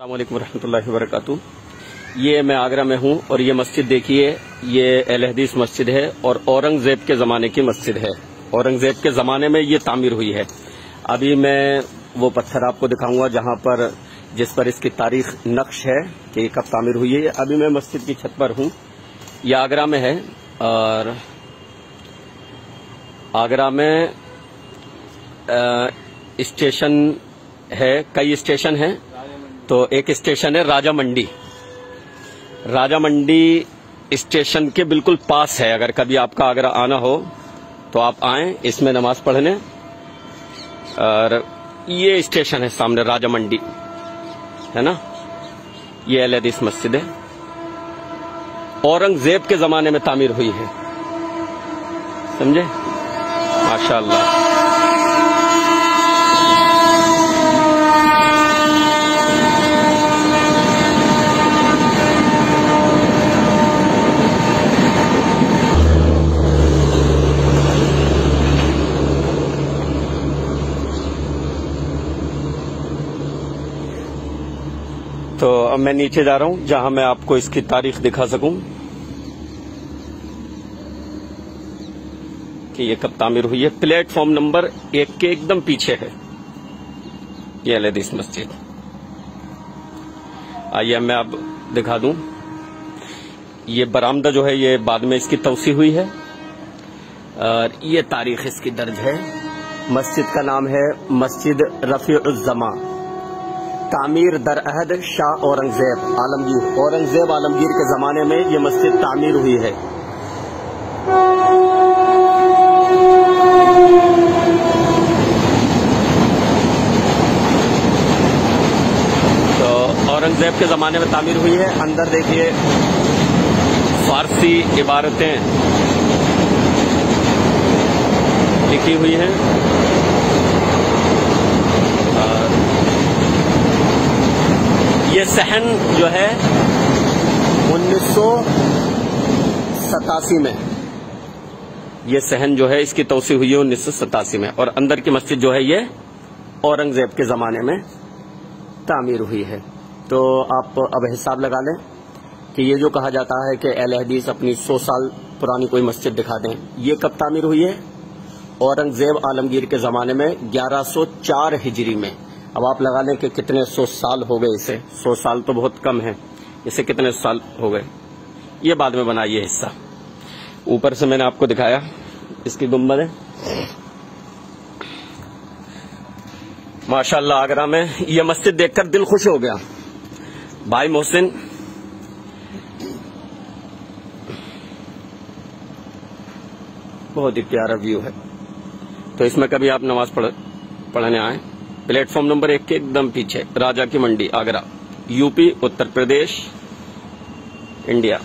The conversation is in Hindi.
अस्सलाम वालेकुम रहमतुल्लाहि व बरकातुहू। ये मैं आगरा में हूँ और ये मस्जिद देखिए, ये अहले हदीस मस्जिद है और औरंगजेब के ज़माने की मस्जिद है। औरंगजेब के ज़माने में ये तामीर हुई है। अभी मैं वो पत्थर आपको दिखाऊंगा जहाँ पर जिस पर इसकी तारीख नक्श है कि कब तामीर हुई है। अभी मैं मस्जिद की छत पर हूँ। ये आगरा में है और आगरा में स्टेशन है, कई स्टेशन हैं। तो एक स्टेशन है राजा मंडी। राजा मंडी स्टेशन के बिल्कुल पास है। अगर कभी आपका आगरा आना हो तो आप आएं इसमें नमाज पढ़ने। और ये स्टेशन है सामने, राजा मंडी है ना। ये अहले हदीस मस्जिद है, औरंगजेब के जमाने में तामीर हुई है, समझे। माशाअल्लाह। तो अब मैं नीचे जा रहा हूं जहां मैं आपको इसकी तारीख दिखा सकूं कि ये कब तामीर हुई है। प्लेटफॉर्म नंबर 1 के एकदम पीछे है ये अहले हदीस मस्जिद। आइए मैं अब दिखा दूं। ये बरामदा जो है ये बाद में इसकी तौसी हुई है और ये तारीख इसकी दर्ज है। मस्जिद का नाम है मस्जिद रफीउज़्ज़मा, तामीर दर अहद शाह औरंगजेब आलमगीर। औरंगजेब आलमगीर के जमाने में ये मस्जिद तामीर हुई है। तो औरंगजेब के जमाने में तामीर हुई है। अंदर देखिए फारसी इबारतें लिखी हुई हैं। ये सहन जो है 1987 में, ये सहन जो है इसकी तौसी हुई है 1987 में। और अंदर की मस्जिद जो है ये औरंगजेब के जमाने में तामीर हुई है। तो आप अब हिसाब लगा लें कि ये जो कहा जाता है कि अहले हदीस अपनी 100 साल पुरानी कोई मस्जिद दिखा दें, ये कब तामीर हुई है? औरंगजेब आलमगीर के जमाने में 1104 हिजरी में। अब आप लगा लें कि कितने 100 साल हो गए इसे। 100 साल तो बहुत कम है, इसे कितने साल हो गए। ये बाद में बना ये हिस्सा। ऊपर से मैंने आपको दिखाया इसकी गुंबद है। माशाअल्लाह आगरा में ये मस्जिद देखकर दिल खुश हो गया। भाई मोहसिन बहुत ही प्यारा व्यू है। तो इसमें कभी आप नमाज पढ़ने आए। प्लेटफॉर्म नंबर 1 के एकदम पीछे, राजा की मंडी, आगरा, यूपी, उत्तर प्रदेश, इंडिया।